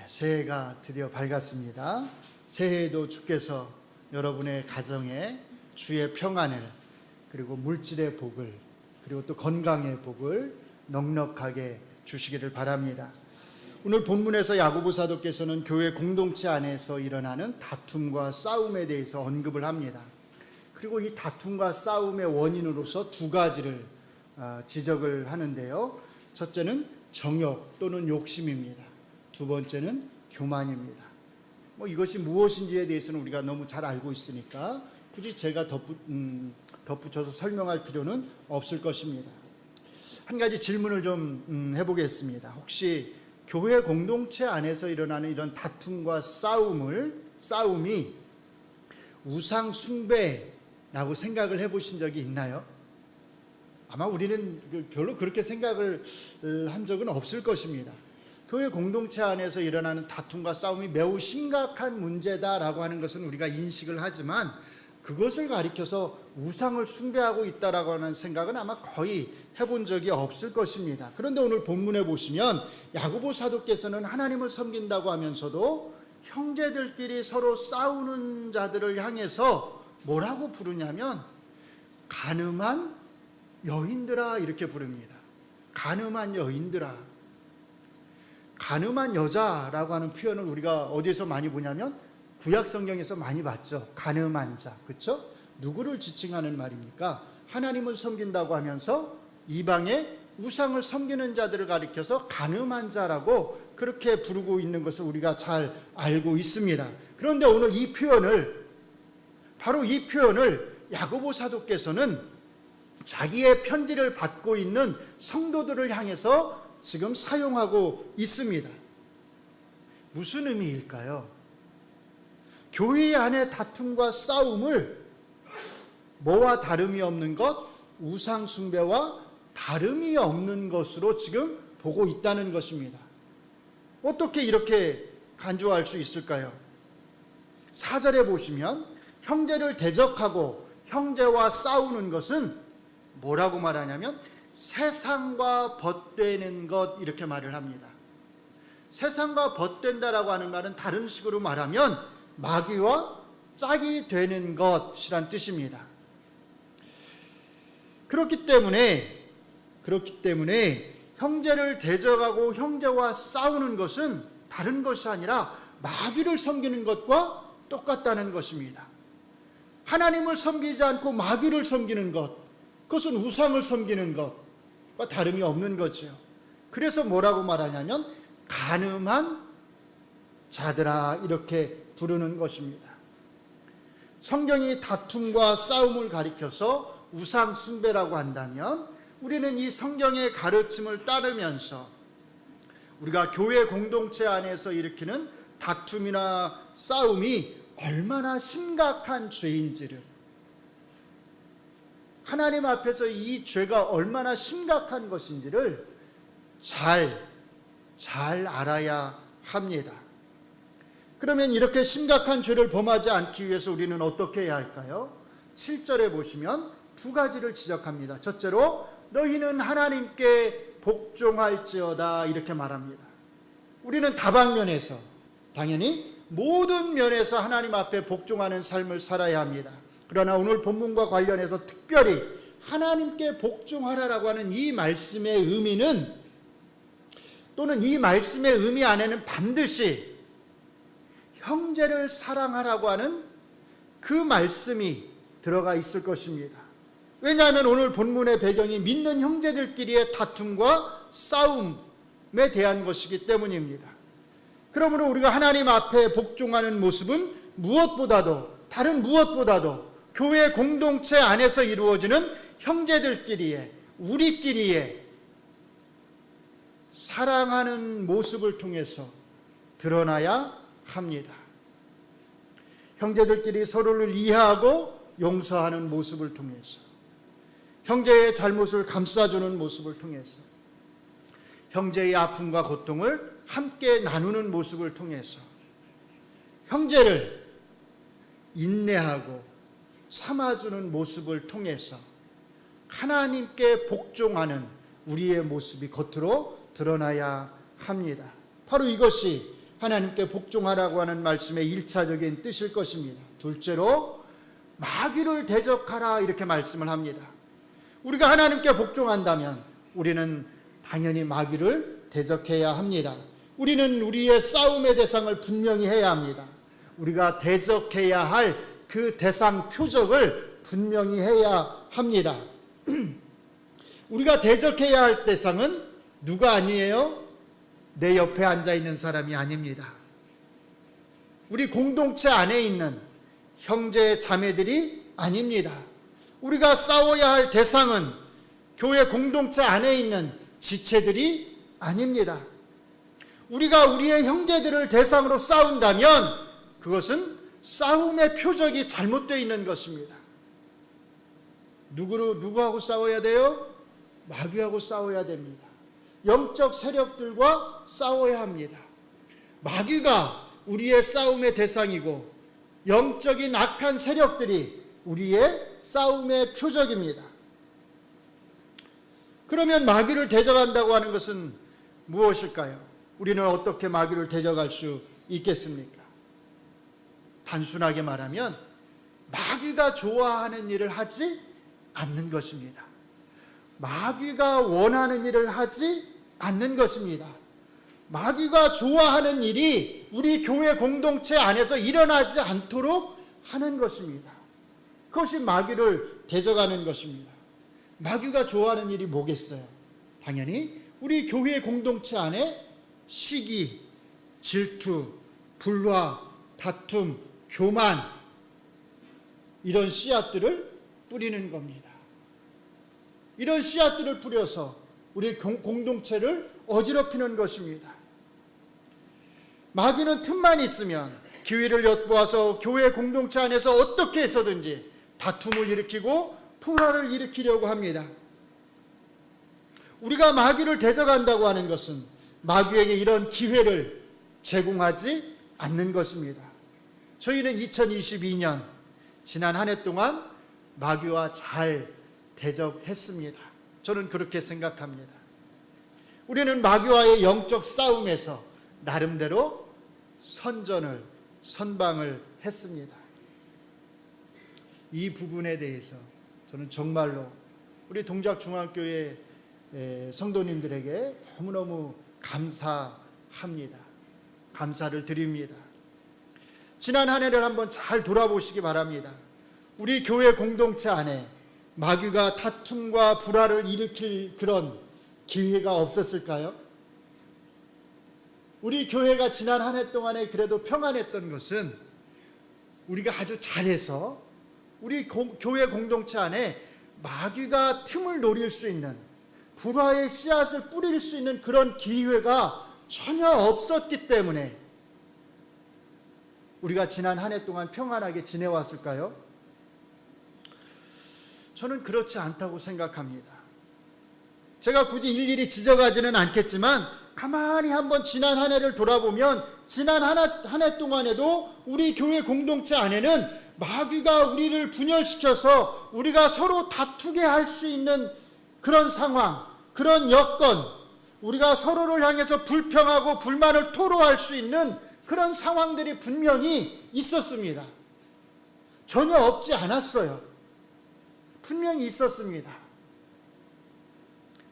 새해가 드디어 밝았습니다. 새해에도 주께서 여러분의 가정에 주의 평안을, 그리고 물질의 복을, 그리고 또 건강의 복을 넉넉하게 주시기를 바랍니다. 오늘 본문에서 야고보 사도께서는 교회 공동체 안에서 일어나는 다툼과 싸움에 대해서 언급을 합니다. 그리고 이 다툼과 싸움의 원인으로서 두 가지를 지적을 하는데요. 첫째는 정욕 또는 욕심입니다. 두 번째는 교만입니다. 이것이 무엇인지에 대해서는 우리가 너무 잘 알고 있으니까 굳이 제가 덧붙여서 설명할 필요는 없을 것입니다. 한 가지 질문을 좀 해보겠습니다. 혹시 교회 공동체 안에서 일어나는 이런 다툼과 싸움이 우상 숭배라고 생각을 해보신 적이 있나요? 아마 우리는 별로 그렇게 생각을 한 적은 없을 것입니다. 교회 공동체 안에서 일어나는 다툼과 싸움이 매우 심각한 문제다라고 하는 것은 우리가 인식을 하지만, 그것을 가리켜서 우상을 숭배하고 있다라고 하는 생각은 아마 거의 해본 적이 없을 것입니다. 그런데 오늘 본문에 보시면 야고보 사도께서는 하나님을 섬긴다고 하면서도 형제들끼리 서로 싸우는 자들을 향해서 뭐라고 부르냐면 가늠한 여인들아, 이렇게 부릅니다. 가늠한 여인들아. 가늠한 여자라고 하는 표현을 우리가 어디에서 많이 보냐면 구약 성경에서 많이 봤죠. 가늠한 자, 그렇죠? 누구를 지칭하는 말입니까? 하나님을 섬긴다고 하면서 이방의 우상을 섬기는 자들을 가리켜서 가늠한 자라고 그렇게 부르고 있는 것을 우리가 잘 알고 있습니다. 그런데 오늘 바로 이 표현을 야고보 사도께서는 자기의 편지를 받고 있는 성도들을 향해서 지금 사용하고 있습니다. 무슨 의미일까요? 교회 안의 다툼과 싸움을 뭐와 다름이 없는 것, 우상 숭배와 다름이 없는 것으로 지금 보고 있다는 것입니다. 어떻게 이렇게 간주할 수 있을까요? 4절에 보시면 형제를 대적하고 형제와 싸우는 것은 뭐라고 말하냐면 세상과 벗되는 것, 이렇게 말을 합니다. 세상과 벗된다라고 하는 말은 다른 식으로 말하면 마귀와 짝이 되는 것이란 뜻입니다. 그렇기 때문에 형제를 대적하고 형제와 싸우는 것은 다른 것이 아니라 마귀를 섬기는 것과 똑같다는 것입니다. 하나님을 섬기지 않고 마귀를 섬기는 것, 그것은 우상을 섬기는 것과 다름이 없는 거죠. 그래서 뭐라고 말하냐면 가늠한 자들아, 이렇게 부르는 것입니다. 성경이 다툼과 싸움을 가리켜서 우상 숭배라고 한다면 우리는 이 성경의 가르침을 따르면서 우리가 교회 공동체 안에서 일으키는 다툼이나 싸움이 얼마나 심각한 죄인지를, 하나님 앞에서 이 죄가 얼마나 심각한 것인지를 잘 알아야 합니다. 그러면 이렇게 심각한 죄를 범하지 않기 위해서 우리는 어떻게 해야 할까요? 7절에 보시면 두 가지를 지적합니다. 첫째로 너희는 하나님께 복종할지어다, 이렇게 말합니다. 우리는 다방면에서, 당연히 모든 면에서 하나님 앞에 복종하는 삶을 살아야 합니다. 그러나 오늘 본문과 관련해서 특별히 하나님께 복종하라라고 하는 이 말씀의 의미는, 또는 이 말씀의 의미 안에는 반드시 형제를 사랑하라고 하는 그 말씀이 들어가 있을 것입니다. 왜냐하면 오늘 본문의 배경이 믿는 형제들끼리의 다툼과 싸움에 대한 것이기 때문입니다. 그러므로 우리가 하나님 앞에 복종하는 모습은 다른 무엇보다도 교회 공동체 안에서 이루어지는 형제들끼리의, 우리끼리의 사랑하는 모습을 통해서 드러나야 합니다. 형제들끼리 서로를 이해하고 용서하는 모습을 통해서, 형제의 잘못을 감싸주는 모습을 통해서, 형제의 아픔과 고통을 함께 나누는 모습을 통해서, 형제를 인내하고 참아주는 모습을 통해서 하나님께 복종하는 우리의 모습이 겉으로 드러나야 합니다. 바로 이것이 하나님께 복종하라고 하는 말씀의 1차적인 뜻일 것입니다. 둘째로 마귀를 대적하라 이렇게 말씀을 합니다. 우리가 하나님께 복종한다면 우리는 당연히 마귀를 대적해야 합니다. 우리는 우리의 싸움의 대상을 분명히 해야 합니다. 우리가 대적해야 할 그 대상 표적을 분명히 해야 합니다. 우리가 대적해야 할 대상은 누가 아니에요? 내 옆에 앉아 있는 사람이 아닙니다. 우리 공동체 안에 있는 형제 자매들이 아닙니다. 우리가 싸워야 할 대상은 교회 공동체 안에 있는 지체들이 아닙니다. 우리가 우리의 형제들을 대상으로 싸운다면 그것은 싸움의 표적이 잘못되어 있는 것입니다. 누구하고 싸워야 돼요? 마귀하고 싸워야 됩니다. 영적 세력들과 싸워야 합니다. 마귀가 우리의 싸움의 대상이고 영적인 악한 세력들이 우리의 싸움의 표적입니다. 그러면 마귀를 대적한다고 하는 것은 무엇일까요? 우리는 어떻게 마귀를 대적할 수 있겠습니까? 단순하게 말하면 마귀가 좋아하는 일을 하지 않는 것입니다. 마귀가 원하는 일을 하지 않는 것입니다. 마귀가 좋아하는 일이 우리 교회 공동체 안에서 일어나지 않도록 하는 것입니다. 그것이 마귀를 대적하는 것입니다. 마귀가 좋아하는 일이 뭐겠어요? 당연히 우리 교회 공동체 안에 시기, 질투, 불화, 다툼, 교만 이런 씨앗들을 뿌리는 겁니다. 이런 씨앗들을 뿌려서 우리 공동체를 어지럽히는 것입니다. 마귀는 틈만 있으면 기회를 엿보아서 교회 공동체 안에서 어떻게 해서든지 다툼을 일으키고 불화를 일으키려고 합니다. 우리가 마귀를 대적한다고 하는 것은 마귀에게 이런 기회를 제공하지 않는 것입니다. 저희는 2022년 지난 한 해 동안 마귀와 잘 대적했습니다. 저는 그렇게 생각합니다. 우리는 마귀와의 영적 싸움에서 나름대로 선방을 했습니다. 이 부분에 대해서 저는 정말로 우리 동작중앙교회 성도님들에게 너무너무 감사합니다. 감사를 드립니다. 지난 한 해를 한번 잘 돌아보시기 바랍니다. 우리 교회 공동체 안에 마귀가 다툼과 불화를 일으킬 그런 기회가 없었을까요? 우리 교회가 지난 한 해 동안에 그래도 평안했던 것은 우리가 아주 잘해서 우리 교회 공동체 안에 마귀가 틈을 노릴 수 있는 불화의 씨앗을 뿌릴 수 있는 그런 기회가 전혀 없었기 때문에 우리가 지난 한 해 동안 평안하게 지내왔을까요? 저는 그렇지 않다고 생각합니다. 제가 굳이 일일이 지적하지는 않겠지만 가만히 한번 지난 한 해를 돌아보면 지난 한 해 동안에도 우리 교회 공동체 안에는 마귀가 우리를 분열시켜서 우리가 서로 다투게 할 수 있는 그런 상황, 그런 여건, 우리가 서로를 향해서 불평하고 불만을 토로할 수 있는 그런 상황들이 분명히 있었습니다. 전혀 없지 않았어요. 분명히 있었습니다.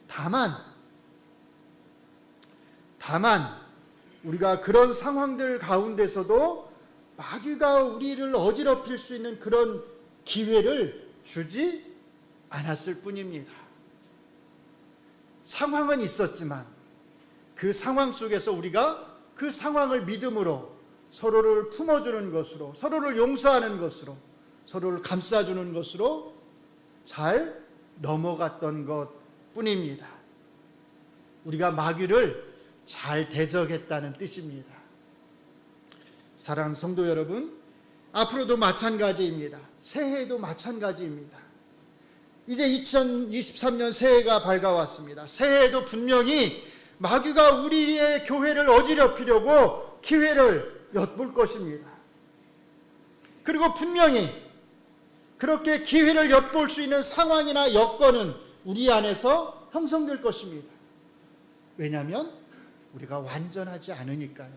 다만 우리가 그런 상황들 가운데서도 마귀가 우리를 어지럽힐 수 있는 그런 기회를 주지 않았을 뿐입니다. 상황은 있었지만 그 상황 속에서 우리가 그 상황을 믿음으로 서로를 품어주는 것으로, 서로를 용서하는 것으로, 서로를 감싸주는 것으로 잘 넘어갔던 것 뿐입니다. 우리가 마귀를 잘 대적했다는 뜻입니다. 사랑하는 성도 여러분, 앞으로도 마찬가지입니다. 새해에도 마찬가지입니다. 이제 2023년 새해가 밝아왔습니다. 새해에도 분명히 마귀가 우리의 교회를 어지럽히려고 기회를 엿볼 것입니다. 그리고 분명히 그렇게 기회를 엿볼 수 있는 상황이나 여건은 우리 안에서 형성될 것입니다. 왜냐하면 우리가 완전하지 않으니까요.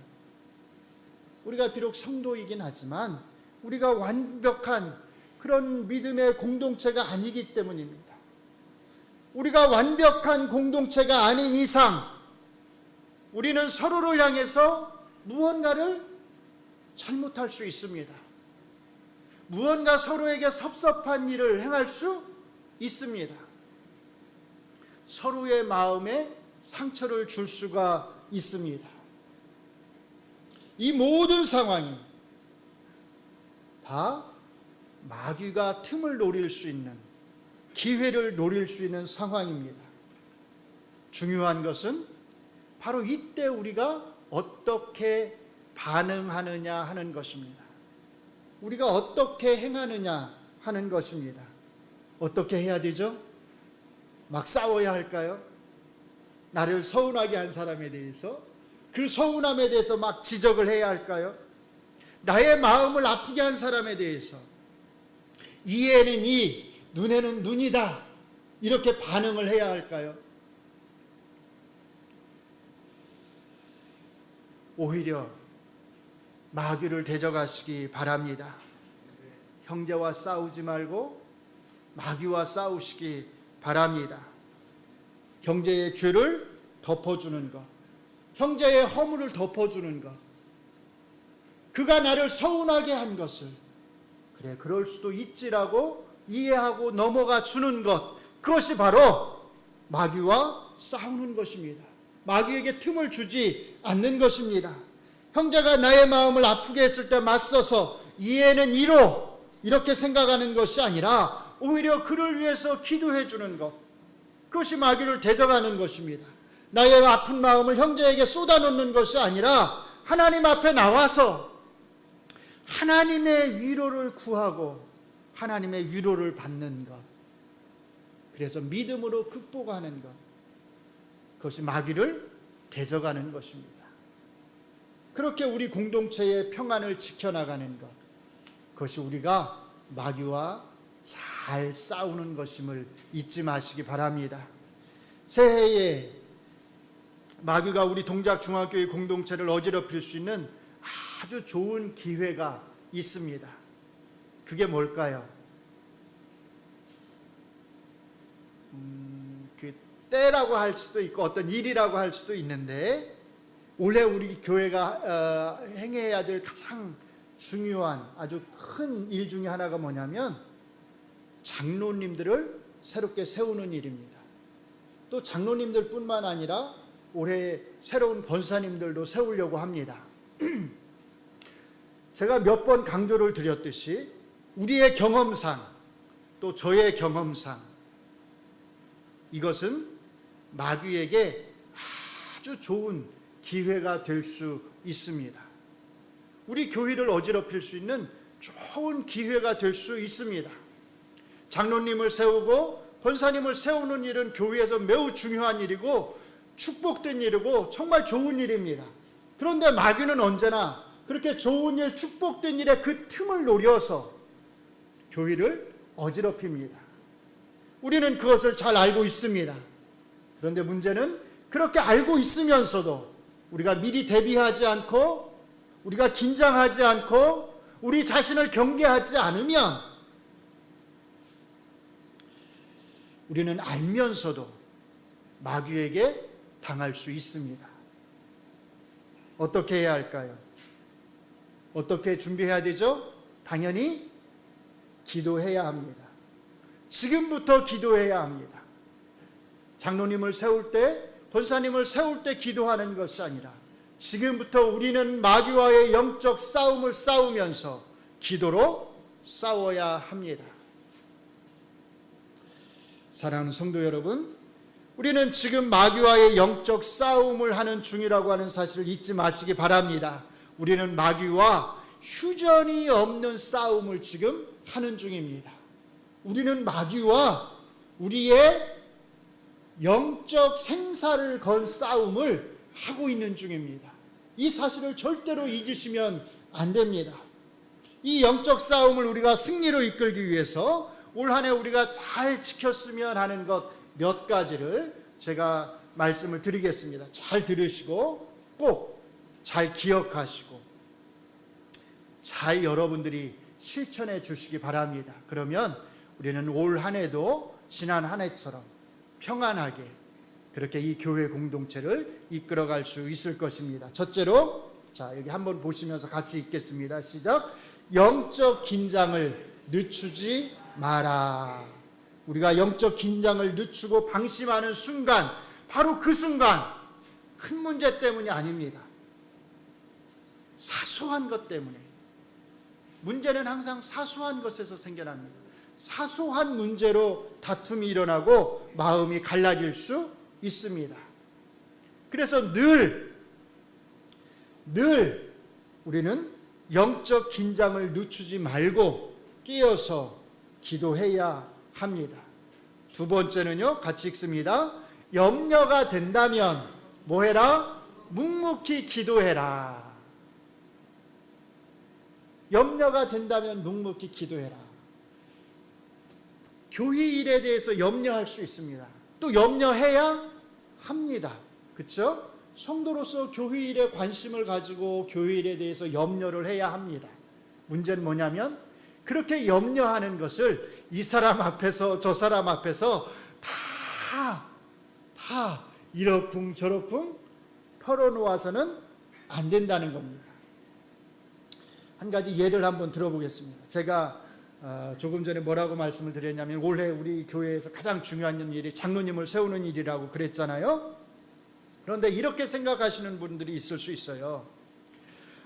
우리가 비록 성도이긴 하지만 우리가 완벽한 그런 믿음의 공동체가 아니기 때문입니다. 우리가 완벽한 공동체가 아닌 이상 우리는 서로를 향해서 무언가를 잘못할 수 있습니다. 무언가 서로에게 섭섭한 일을 행할 수 있습니다. 서로의 마음에 상처를 줄 수가 있습니다. 이 모든 상황이 다 마귀가 틈을 노릴 수 있는, 기회를 노릴 수 있는 상황입니다. 중요한 것은 바로 이때 우리가 어떻게 반응하느냐 하는 것입니다. 우리가 어떻게 행하느냐 하는 것입니다. 어떻게 해야 되죠? 막 싸워야 할까요? 나를 서운하게 한 사람에 대해서, 그 서운함에 대해서 막 지적을 해야 할까요? 나의 마음을 아프게 한 사람에 대해서 이에는 이, 눈에는 눈이다, 이렇게 반응을 해야 할까요? 오히려 마귀를 대적하시기 바랍니다. 형제와 싸우지 말고 마귀와 싸우시기 바랍니다. 형제의 죄를 덮어주는 것, 형제의 허물을 덮어주는 것, 그가 나를 서운하게 한 것을 그래 그럴 수도 있지라고 이해하고 넘어가 주는 것, 그것이 바로 마귀와 싸우는 것입니다. 마귀에게 틈을 주지 않는 것입니다. 형제가 나의 마음을 아프게 했을 때 맞서서 이해는 이로 이렇게 생각하는 것이 아니라 오히려 그를 위해서 기도해 주는 것, 그것이 마귀를 대적하는 것입니다. 나의 아픈 마음을 형제에게 쏟아놓는 것이 아니라 하나님 앞에 나와서 하나님의 위로를 구하고 하나님의 위로를 받는 것, 그래서 믿음으로 극복하는 것, 그것이 마귀를 대적하는 것입니다. 그렇게 우리 공동체의 평안을 지켜나가는 것, 그것이 우리가 마귀와 잘 싸우는 것임을 잊지 마시기 바랍니다. 새해에 마귀가 우리 동작 중학교의 공동체를 어지럽힐 수 있는 아주 좋은 기회가 있습니다. 그게 뭘까요? 그 때라고 할 수도 있고 어떤 일이라고 할 수도 있는데, 올해 우리 교회가 행해야 될 가장 중요한 아주 큰 일 중에 하나가 뭐냐면 장로님들을 새롭게 세우는 일입니다. 또 장로님들 뿐만 아니라 올해 새로운 권사님들도 세우려고 합니다. 제가 몇 번 강조를 드렸듯이 우리의 경험상, 또 저의 경험상, 이것은 마귀에게 아주 좋은 기회가 될 수 있습니다. 우리 교회를 어지럽힐 수 있는 좋은 기회가 될 수 있습니다. 장로님을 세우고 권사님을 세우는 일은 교회에서 매우 중요한 일이고 축복된 일이고 정말 좋은 일입니다. 그런데 마귀는 언제나 그렇게 좋은 일, 축복된 일에 그 틈을 노려서 교회를 어지럽힙니다. 우리는 그것을 잘 알고 있습니다. 그런데 문제는 그렇게 알고 있으면서도 우리가 미리 대비하지 않고, 우리가 긴장하지 않고, 우리 자신을 경계하지 않으면 우리는 알면서도 마귀에게 당할 수 있습니다. 어떻게 해야 할까요? 어떻게 준비해야 되죠? 당연히 기도해야 합니다. 지금부터 기도해야 합니다. 장로님을 세울 때, 권사님을 세울 때 기도하는 것이 아니라 지금부터 우리는 마귀와의 영적 싸움을 싸우면서 기도로 싸워야 합니다. 사랑하는 성도 여러분, 우리는 지금 마귀와의 영적 싸움을 하는 중이라고 하는 사실을 잊지 마시기 바랍니다. 우리는 마귀와 휴전이 없는 싸움을 지금 하는 중입니다. 우리는 마귀와 우리의 영적 생사를 건 싸움을 하고 있는 중입니다. 이 사실을 절대로 잊으시면 안 됩니다. 이 영적 싸움을 우리가 승리로 이끌기 위해서 올 한 해 우리가 잘 지켰으면 하는 것 몇 가지를 제가 말씀을 드리겠습니다. 잘 들으시고 꼭 잘 기억하시고 잘 여러분들이 실천해 주시기 바랍니다. 그러면 우리는 올 한 해도 지난 한 해처럼 평안하게 그렇게 이 교회 공동체를 이끌어갈 수 있을 것입니다. 첫째로, 자 여기 한번 보시면서 같이 읽겠습니다. 시작. 영적 긴장을 늦추지 마라. 우리가 영적 긴장을 늦추고 방심하는 순간, 바로 그 순간 큰 문제 때문이 아닙니다. 사소한 것 때문에. 문제는 항상 사소한 것에서 생겨납니다. 사소한 문제로 다툼이 일어나고 마음이 갈라질 수 있습니다. 그래서 늘 우리는 영적 긴장을 늦추지 말고 끼어서 기도해야 합니다. 두 번째는요, 같이 읽습니다. 염려가 된다면 뭐해라? 묵묵히 기도해라. 염려가 된다면 묵묵히 기도해라. 교회 일에 대해서 염려할 수 있습니다. 또 염려해야 합니다. 그렇죠? 성도로서 교회 일에 관심을 가지고 교회 일에 대해서 염려를 해야 합니다. 문제는 뭐냐면 그렇게 염려하는 것을 이 사람 앞에서 저 사람 앞에서 다 이러쿵 저러쿵 털어놓아서는 안 된다는 겁니다. 한 가지 예를 한번 들어보겠습니다. 제가 조금 전에 뭐라고 말씀을 드렸냐면 올해 우리 교회에서 가장 중요한 일이 장로님을 세우는 일이라고 그랬잖아요. 그런데 이렇게 생각하시는 분들이 있을 수 있어요.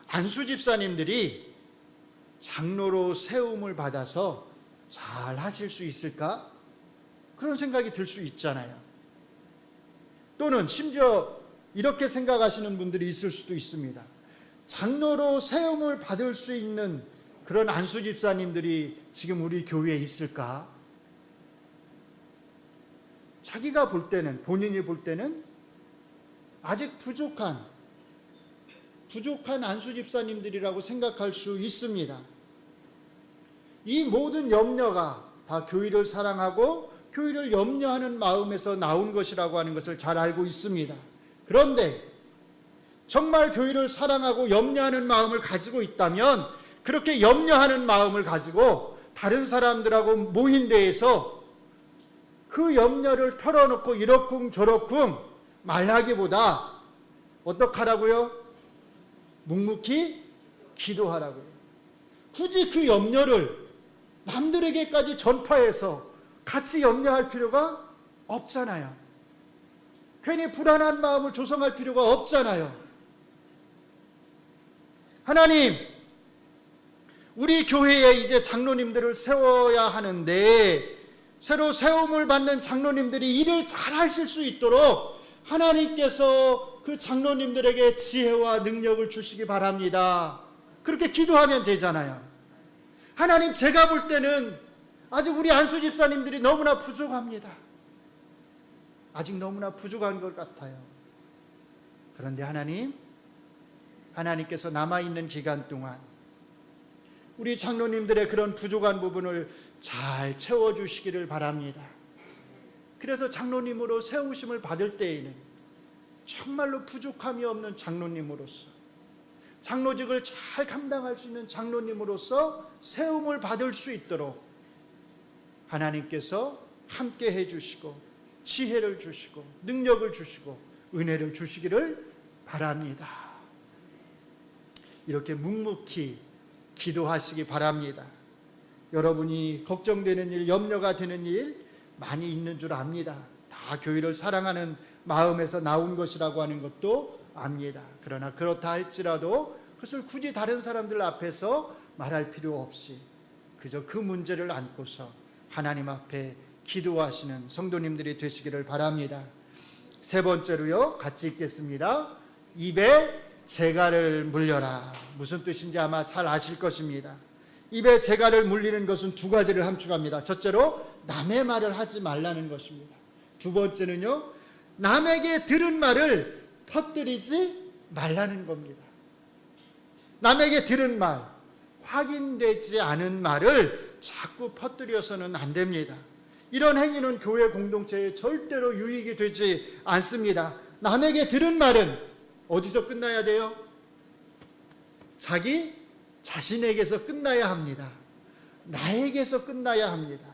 안수 집사님들이 장로로 세움을 받아서 잘 하실 수 있을까? 그런 생각이 들 수 있잖아요. 또는 심지어 이렇게 생각하시는 분들이 있을 수도 있습니다. 장로로 세움을 받을 수 있는 그런 안수 집사님들이 지금 우리 교회에 있을까? 자기가 볼 때는, 본인이 볼 때는 아직 부족한 안수 집사님들이라고 생각할 수 있습니다. 이 모든 염려가 다 교회를 사랑하고 교회를 염려하는 마음에서 나온 것이라고 하는 것을 잘 알고 있습니다. 그런데 정말 교회를 사랑하고 염려하는 마음을 가지고 있다면 그렇게 염려하는 마음을 가지고 다른 사람들하고 모인 데에서 그 염려를 털어놓고 이러쿵 저러쿵 말하기보다 어떡하라고요? 묵묵히 기도하라고요. 굳이 그 염려를 남들에게까지 전파해서 같이 염려할 필요가 없잖아요. 괜히 불안한 마음을 조성할 필요가 없잖아요. 하나님, 우리 교회에 이제 장로님들을 세워야 하는데 새로 세움을 받는 장로님들이 일을 잘 하실 수 있도록 하나님께서 그 장로님들에게 지혜와 능력을 주시기 바랍니다. 그렇게 기도하면 되잖아요. 하나님, 제가 볼 때는 아직 우리 안수 집사님들이 너무나 부족합니다. 아직 너무나 부족한 것 같아요. 그런데 하나님께서 남아있는 기간 동안 우리 장로님들의 그런 부족한 부분을 잘 채워주시기를 바랍니다. 그래서 장로님으로 세우심을 받을 때에는 정말로 부족함이 없는 장로님으로서, 장로직을 잘 감당할 수 있는 장로님으로서 세움을 받을 수 있도록 하나님께서 함께 해주시고 지혜를 주시고 능력을 주시고 은혜를 주시기를 바랍니다. 이렇게 묵묵히 기도하시기 바랍니다. 여러분이 걱정되는 일, 염려가 되는 일 많이 있는 줄 압니다. 다 교회를 사랑하는 마음에서 나온 것이라고 하는 것도 압니다. 그러나 그렇다 할지라도 그것을 굳이 다른 사람들 앞에서 말할 필요 없이 그저 그 문제를 안고서 하나님 앞에 기도하시는 성도님들이 되시기를 바랍니다. 세 번째로요, 같이 읽겠습니다. 입에 재갈을 물려라. 무슨 뜻인지 아마 잘 아실 것입니다. 입에 재갈을 물리는 것은 두 가지를 함축합니다. 첫째로 남의 말을 하지 말라는 것입니다. 두 번째는요, 남에게 들은 말을 퍼뜨리지 말라는 겁니다. 남에게 들은 말, 확인되지 않은 말을 자꾸 퍼뜨려서는 안 됩니다. 이런 행위는 교회 공동체에 절대로 유익이 되지 않습니다. 남에게 들은 말은 어디서 끝나야 돼요? 자기 자신에게서 끝나야 합니다. 나에게서 끝나야 합니다.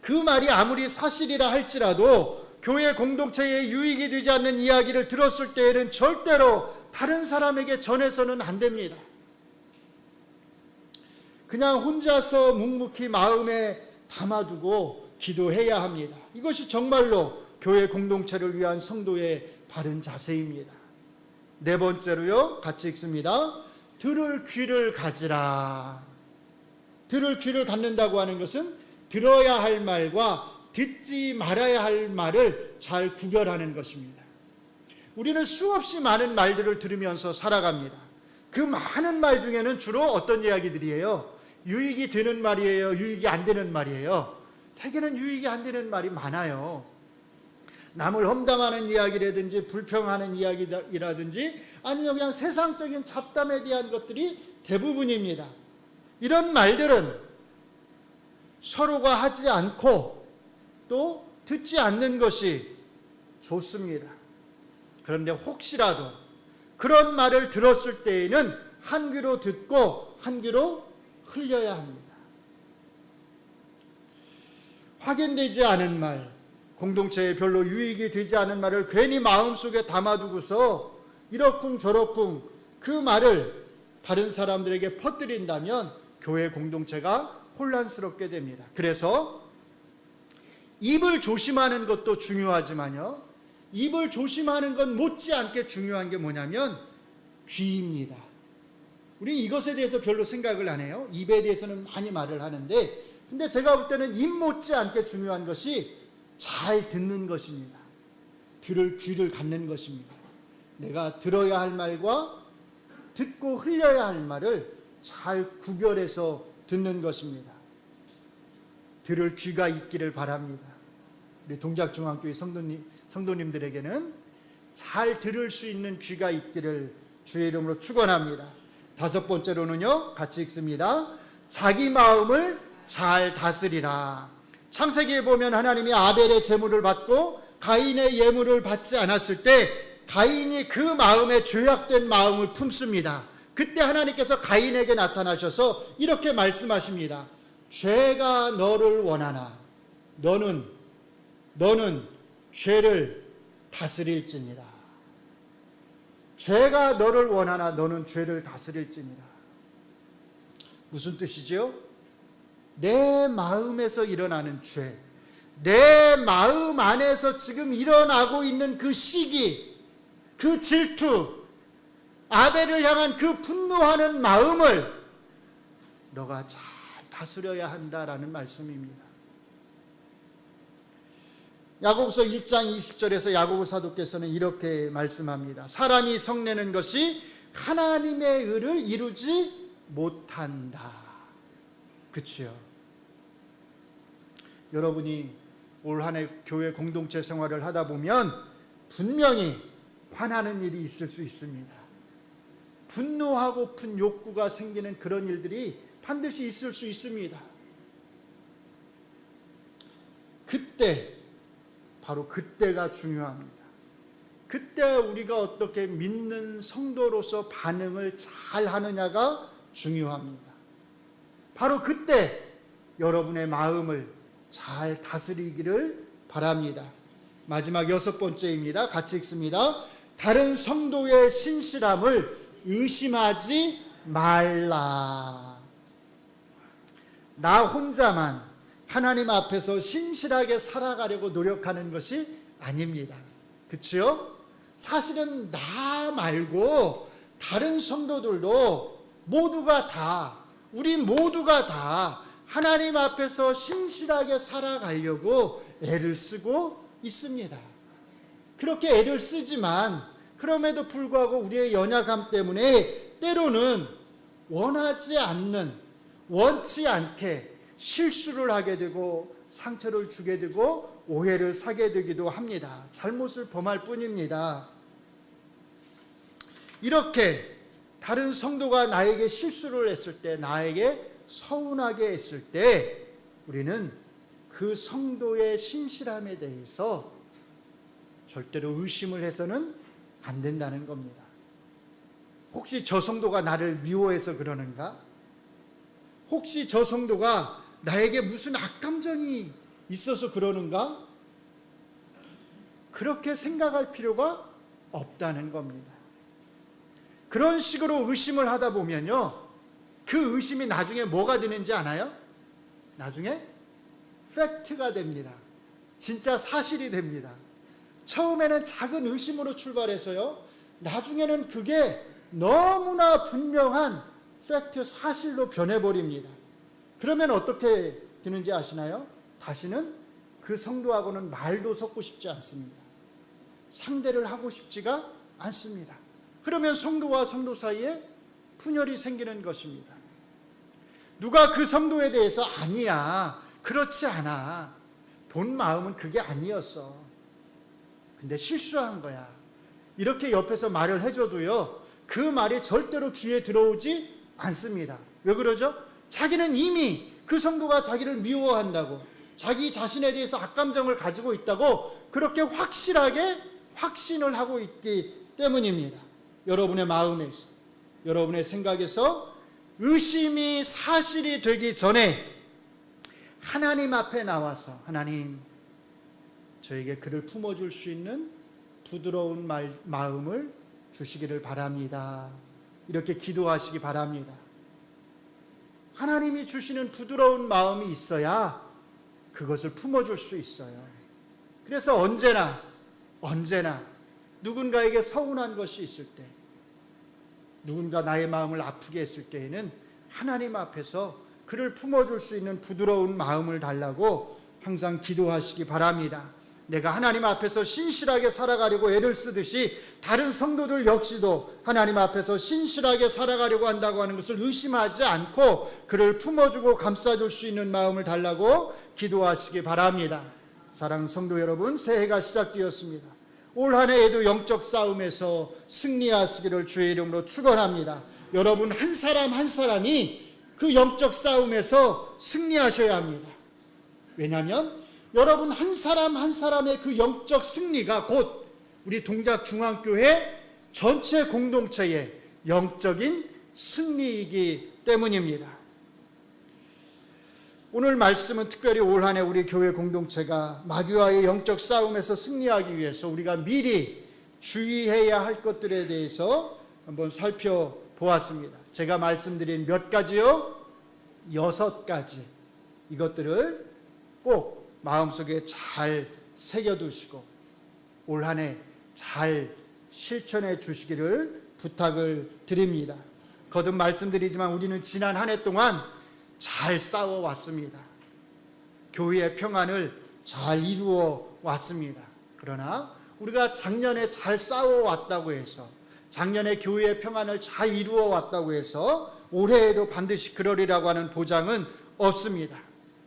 그 말이 아무리 사실이라 할지라도 교회 공동체에 유익이 되지 않는 이야기를 들었을 때에는 절대로 다른 사람에게 전해서는 안 됩니다. 그냥 혼자서 묵묵히 마음에 담아두고 기도해야 합니다. 이것이 정말로 교회 공동체를 위한 성도의 바른 자세입니다. 네 번째로요, 같이 읽습니다. 들을 귀를 가지라. 들을 귀를 갖는다고 하는 것은 들어야 할 말과 듣지 말아야 할 말을 잘 구별하는 것입니다. 우리는 수없이 많은 말들을 들으면서 살아갑니다. 그 많은 말 중에는 주로 어떤 이야기들이에요? 유익이 되는 말이에요? 유익이 안 되는 말이에요? 대개는 유익이 안 되는 말이 많아요. 남을 험담하는 이야기라든지 불평하는 이야기라든지 아니면 그냥 세상적인 잡담에 대한 것들이 대부분입니다. 이런 말들은 서로가 하지 않고 또 듣지 않는 것이 좋습니다. 그런데 혹시라도 그런 말을 들었을 때에는 한 귀로 듣고 한 귀로 흘려야 합니다. 확인되지 않은 말, 공동체에 별로 유익이 되지 않은 말을 괜히 마음속에 담아두고서 이러쿵 저러쿵 그 말을 다른 사람들에게 퍼뜨린다면 교회 공동체가 혼란스럽게 됩니다. 그래서 입을 조심하는 것도 중요하지만요, 입을 조심하는 것 못지않게 중요한 게 뭐냐면 귀입니다. 우리는 이것에 대해서 별로 생각을 안 해요. 입에 대해서는 많이 말을 하는데, 근데 제가 볼 때는 입 못지않게 중요한 것이 잘 듣는 것입니다. 들을 귀를 갖는 것입니다. 내가 들어야 할 말과 듣고 흘려야 할 말을 잘 구별해서 듣는 것입니다. 들을 귀가 있기를 바랍니다. 우리 동작중앙교회 성도님들에게는 잘 들을 수 있는 귀가 있기를 주의 이름으로 축원합니다. 다섯 번째로는요, 같이 읽습니다. 자기 마음을 잘 다스리라. 창세기에 보면 하나님이 아벨의 제물을 받고 가인의 예물을 받지 않았을 때 가인이 그 마음에 죄악된 마음을 품습니다. 그때 하나님께서 가인에게 나타나셔서 이렇게 말씀하십니다. 죄가 너를 원하나 너는 죄를 다스릴지니라. 죄가 너를 원하나 너는 죄를 다스릴지니라. 무슨 뜻이죠? 내 마음에서 일어나는 죄, 내 마음 안에서 지금 일어나고 있는 그 시기, 그 질투, 아벨을 향한 그 분노하는 마음을 너가 잘 다스려야 한다라는 말씀입니다. 야고보서 1장 20절에서 야고보 사도께서는 이렇게 말씀합니다. 사람이 성내는 것이 하나님의 의를 이루지 못한다. 그치요? 여러분이 올 한 해 교회 공동체 생활을 하다 보면 분명히 화나는 일이 있을 수 있습니다. 분노하고픈 욕구가 생기는 그런 일들이 반드시 있을 수 있습니다. 그때, 바로 그때가 중요합니다. 그때 우리가 어떻게 믿는 성도로서 반응을 잘 하느냐가 중요합니다. 바로 그때 여러분의 마음을 잘 다스리기를 바랍니다. 마지막 여섯 번째입니다. 같이 읽습니다. 다른 성도의 신실함을 의심하지 말라. 나 혼자만 하나님 앞에서 신실하게 살아가려고 노력하는 것이 아닙니다. 그치요? 사실은 나 말고 다른 성도들도 우리 모두가 다 하나님 앞에서 신실하게 살아가려고 애를 쓰고 있습니다. 그렇게 애를 쓰지만 그럼에도 불구하고 우리의 연약함 때문에 때로는 원치 않게 실수를 하게 되고 상처를 주게 되고 오해를 사게 되기도 합니다. 잘못을 범할 뿐입니다. 이렇게 다른 성도가 나에게 실수를 했을 때, 나에게 서운하게 했을 때 우리는 그 성도의 신실함에 대해서 절대로 의심을 해서는 안 된다는 겁니다. 혹시 저 성도가 나를 미워해서 그러는가? 혹시 저 성도가 나에게 무슨 악감정이 있어서 그러는가? 그렇게 생각할 필요가 없다는 겁니다. 그런 식으로 의심을 하다 보면요, 그 의심이 나중에 뭐가 되는지 아나요? 나중에 팩트가 됩니다. 진짜 사실이 됩니다. 처음에는 작은 의심으로 출발해서요, 나중에는 그게 너무나 분명한 팩트, 사실로 변해버립니다. 그러면 어떻게 되는지 아시나요? 다시는 그 성도하고는 말도 섞고 싶지 않습니다. 상대를 하고 싶지가 않습니다. 그러면 성도와 성도 사이에 분열이 생기는 것입니다. 누가 그 성도에 대해서 아니야, 그렇지 않아, 본 마음은 그게 아니었어, 근데 실수한 거야, 이렇게 옆에서 말을 해줘도요, 그 말이 절대로 귀에 들어오지 않습니다. 왜 그러죠? 자기는 이미 그 성도가 자기를 미워한다고, 자기 자신에 대해서 악감정을 가지고 있다고 그렇게 확실하게 확신을 하고 있기 때문입니다. 여러분의 마음에서, 여러분의 생각에서 의심이 사실이 되기 전에 하나님 앞에 나와서, 하나님, 저에게 그를 품어줄 수 있는 부드러운 마음을 주시기를 바랍니다. 이렇게 기도하시기 바랍니다. 하나님이 주시는 부드러운 마음이 있어야 그것을 품어줄 수 있어요. 그래서 언제나 누군가에게 서운한 것이 있을 때, 누군가 나의 마음을 아프게 했을 때에는 하나님 앞에서 그를 품어줄 수 있는 부드러운 마음을 달라고 항상 기도하시기 바랍니다. 내가 하나님 앞에서 신실하게 살아가려고 애를 쓰듯이 다른 성도들 역시도 하나님 앞에서 신실하게 살아가려고 한다고 하는 것을 의심하지 않고 그를 품어주고 감싸줄 수 있는 마음을 달라고 기도하시기 바랍니다. 사랑하는 성도 여러분, 새해가 시작되었습니다. 올 한 해에도 영적 싸움에서 승리하시기를 주의 이름으로 축원합니다. 여러분 한 사람 한 사람이 그 영적 싸움에서 승리하셔야 합니다. 왜냐하면 여러분 한 사람 한 사람의 그 영적 승리가 곧 우리 동작중앙교회 전체 공동체의 영적인 승리이기 때문입니다. 오늘 말씀은 특별히 올 한 해 우리 교회 공동체가 마귀와의 영적 싸움에서 승리하기 위해서 우리가 미리 주의해야 할 것들에 대해서 한번 살펴보았습니다. 제가 말씀드린 몇 가지요? 6가지. 이것들을 꼭 마음속에 잘 새겨두시고 올 한 해 잘 실천해 주시기를 부탁을 드립니다. 거듭 말씀드리지만 우리는 지난 한 해 동안 잘 싸워왔습니다. 교회의 평안을 잘 이루어 왔습니다. 그러나 우리가 작년에 잘 싸워왔다고 해서, 작년에 교회의 평안을 잘 이루어 왔다고 해서 올해에도 반드시 그러리라고 하는 보장은 없습니다.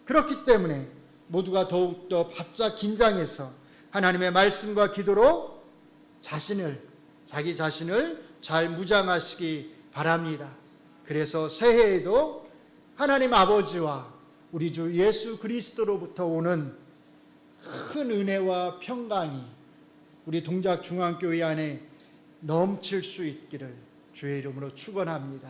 그렇기 때문에 모두가 더욱더 바짝 긴장해서 하나님의 말씀과 기도로 자기 자신을 잘 무장하시기 바랍니다. 그래서 새해에도 하나님 아버지와 우리 주 예수 그리스도로부터 오는 큰 은혜와 평강이 우리 동작중앙교회 안에 넘칠 수 있기를 주의 이름으로 축원합니다.